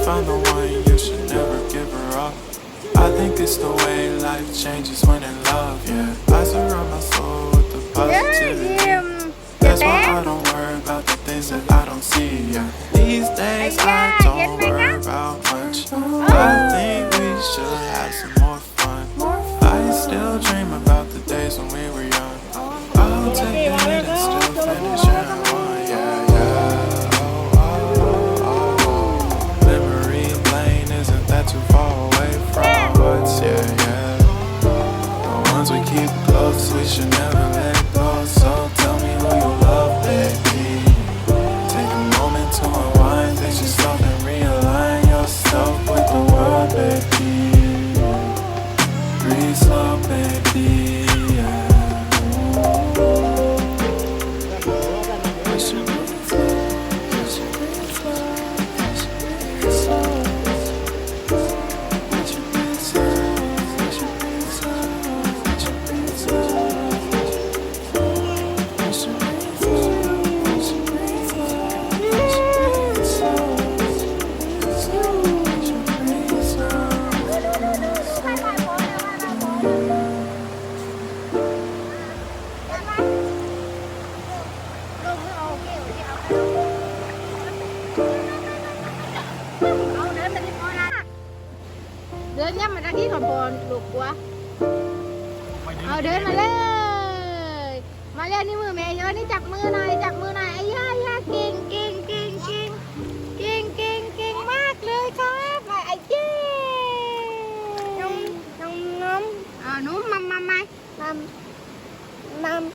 found the one, you should never give her up. I think it's the way life changes when in love, yeah. I surround my soul with the positivity. That's why I don't worry about the things that I don't see, yeah. These days I don't worry about much. I think we should have some more fun. I still dream about the days when we were young. I'll take a hit and still finish in one, yeah, yeah. Oh, oh, oh, oh. Memory lane, isn't that too far away from us, yeah, yeah. The ones we keep close, we should never let go. So tell me who you love, baby. Take a moment to unwind, fix yourself and realign yourself with the world, baby. Breathe slow, baby, yeah. We should breathe slow, we should breathe slow, we should breathe slow. We should breathe slow, we should breathe slow, we should breathe slow. We should breathe slow, we should breathe slow, we should breathe slow. We should breathe slow. เดินย่ำมาตะกี้ขอบอลลูกกัวเอาเดินมาเลยมาเล่นนี่มือแม่เยอะนี่จับมือหน่อยจับมือหน่อยไอ้ย่าย่าเก่งเก่งเก่งเก่งเก่งเก่งเก่งมากเลยครับไอ้เจ้น้องน้องน้องนุ่มมาไหมน้ำ